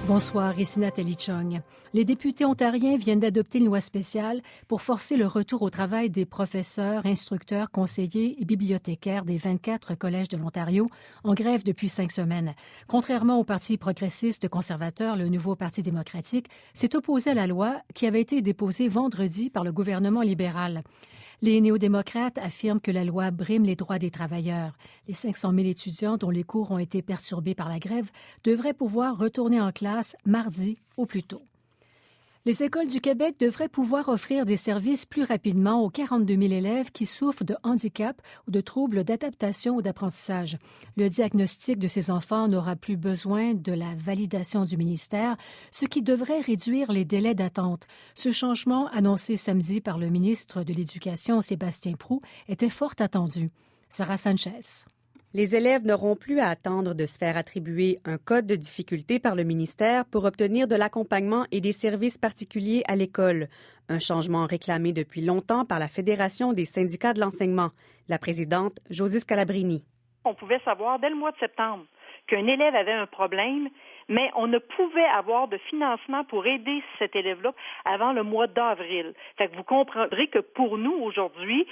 Bonsoir, ici Nathalie Chung. Les députés ontariens viennent d'adopter une loi spéciale pour forcer le retour au travail des professeurs, instructeurs, conseillers et bibliothécaires des 24 collèges de l'Ontario en grève depuis 5 semaines. Contrairement au Parti progressiste conservateur, le nouveau Parti démocratique s'est opposé à la loi qui avait été déposée vendredi par le gouvernement libéral. Les néo-démocrates affirment que la loi brime les droits des travailleurs. Les 500 000 étudiants dont les cours ont été perturbés par la grève devraient pouvoir retourner en classe mardi au plus tôt. Les écoles du Québec devraient pouvoir offrir des services plus rapidement aux 42 000 élèves qui souffrent de handicap ou de troubles d'adaptation ou d'apprentissage. Le diagnostic de ces enfants n'aura plus besoin de la validation du ministère, ce qui devrait réduire les délais d'attente. Ce changement, annoncé samedi par le ministre de l'Éducation, Sébastien Proulx, était fort attendu. Sarah Sanchez. Les élèves n'auront plus à attendre de se faire attribuer un code de difficulté par le ministère pour obtenir de l'accompagnement et des services particuliers à l'école. Un changement réclamé depuis longtemps par la Fédération des syndicats de l'enseignement. La présidente, Josie Scalabrini. On pouvait savoir dès le mois de septembre qu'un élève avait un problème, mais on ne pouvait avoir de financement pour aider cet élève-là avant le mois d'avril. Fait que vous comprendrez que pour nous, aujourd'hui,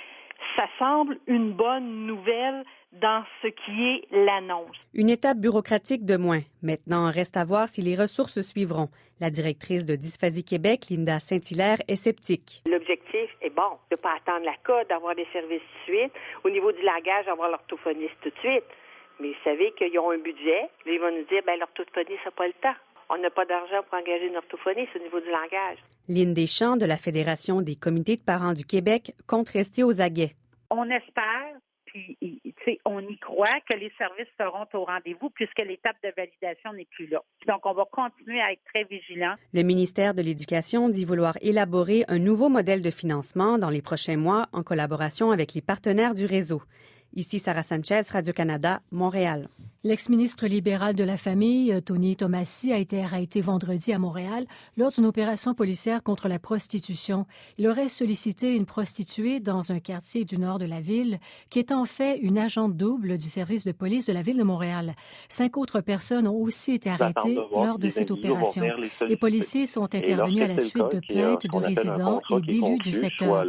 ça semble une bonne nouvelle dans ce qui est l'annonce. Une étape bureaucratique de moins. Maintenant, reste à voir si les ressources suivront. La directrice de Dysphasie Québec, Linda Saint-Hilaire, est sceptique. L'objectif est bon, de ne pas attendre la CODE, d'avoir des services tout de suite. Au niveau du langage, d'avoir l'orthophoniste tout de suite. Mais vous savez qu'ils ont un budget. Là, ils vont nous dire, l'orthophoniste n'a pas le temps. On n'a pas d'argent pour engager une orthophoniste au niveau du langage. Lynne Deschamps, de la Fédération des comités de parents du Québec, compte rester aux aguets. On espère, puis on y croit, que les services seront au rendez-vous puisque l'étape de validation n'est plus là. Donc, on va continuer à être très vigilants. Le ministère de l'Éducation dit vouloir élaborer un nouveau modèle de financement dans les prochains mois en collaboration avec les partenaires du réseau. Ici Sarah Sanchez, Radio-Canada, Montréal. L'ex-ministre libéral de la Famille, Tony Tomassi, a été arrêté vendredi à Montréal lors d'une opération policière contre la prostitution. Il aurait sollicité une prostituée dans un quartier du nord de la ville qui est en fait une agente double du service de police de la ville de Montréal. 5 autres personnes ont aussi été arrêtées lors de cette opération. Les policiers sont intervenus à la suite de plaintes de résidents et d'élus du secteur.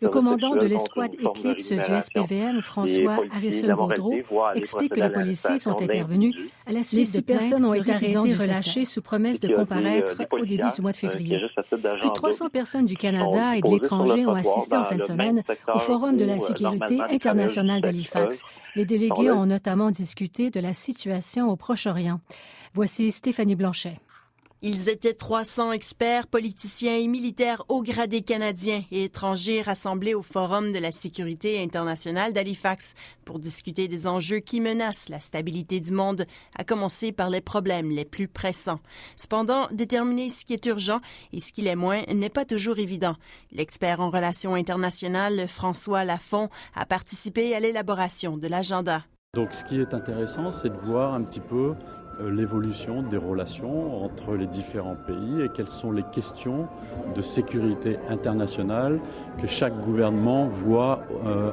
Le commandant de l'escouade Éclipse du SPVM, François Harrison-Boudreau, explique que les policiers sont intervenus à la suite de plaintes. 6 personnes ont été arrêtées et relâchées sous promesse de comparaître au début du mois de février. Plus de 300 personnes du Canada et de l'étranger ont assisté en fin de semaine au Forum de la sécurité internationale d'Halifax. Les délégués ont notamment discuté de la situation au Proche-Orient. Voici Stéphanie Blanchet. Ils étaient 300 experts, politiciens et militaires haut gradés canadiens et étrangers rassemblés au Forum de la sécurité internationale d'Halifax pour discuter des enjeux qui menacent la stabilité du monde, à commencer par les problèmes les plus pressants. Cependant, déterminer ce qui est urgent et ce qui l'est moins n'est pas toujours évident. L'expert en relations internationales, François Lafont, a participé à l'élaboration de l'agenda. Donc ce qui est intéressant, c'est de voir un petit peu l'évolution des relations entre les différents pays et quelles sont les questions de sécurité internationale que chaque gouvernement voit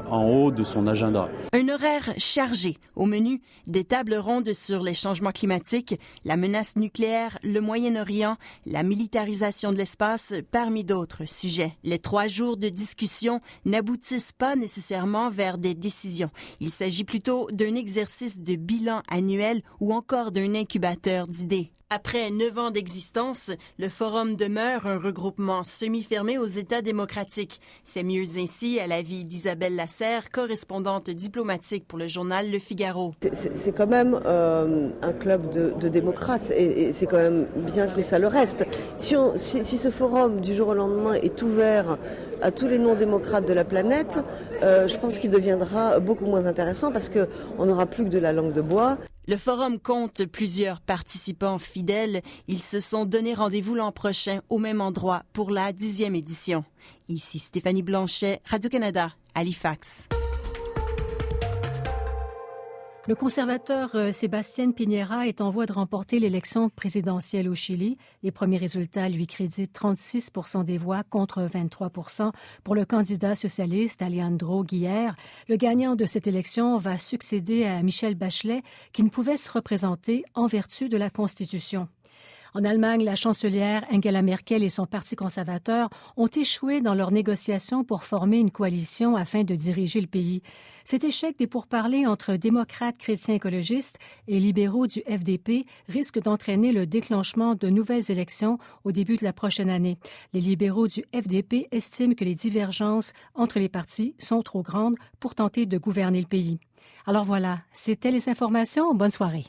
en haut de son agenda. Un horaire chargé. Au menu, des tables rondes sur les changements climatiques, la menace nucléaire, le Moyen-Orient, la militarisation de l'espace, parmi d'autres sujets. Les 3 jours de discussion n'aboutissent pas nécessairement vers des décisions. Il s'agit plutôt d'un exercice de bilan annuel ou encore d'un incubateur d'idées. Après 9 ans d'existence, le Forum demeure un regroupement semi-fermé aux États démocratiques. C'est mieux ainsi à l'avis d'Isabelle Lasserre, correspondante diplomatique pour le journal Le Figaro. C'est quand même un club de démocrates et c'est quand même bien que ça le reste. Si ce forum du jour au lendemain est ouvert à tous les non-démocrates de la planète, je pense qu'il deviendra beaucoup moins intéressant parce qu'on n'aura plus que de la langue de bois. Le forum compte plusieurs participants fidèles. Ils se sont donné rendez-vous l'an prochain au même endroit pour la 10e édition. Ici Stéphanie Blanchet, Radio-Canada, Halifax. Le conservateur Sébastien Piñera est en voie de remporter l'élection présidentielle au Chili. Les premiers résultats lui créditent 36 % des voix contre 23 % pour le candidat socialiste Alejandro Guiller. Le gagnant de cette élection va succéder à Michelle Bachelet, qui ne pouvait se représenter en vertu de la Constitution. En Allemagne, la chancelière Angela Merkel et son parti conservateur ont échoué dans leurs négociations pour former une coalition afin de diriger le pays. Cet échec des pourparlers entre démocrates chrétiens écologistes et libéraux du FDP risque d'entraîner le déclenchement de nouvelles élections au début de la prochaine année. Les libéraux du FDP estiment que les divergences entre les partis sont trop grandes pour tenter de gouverner le pays. Alors voilà, c'était les informations. Bonne soirée.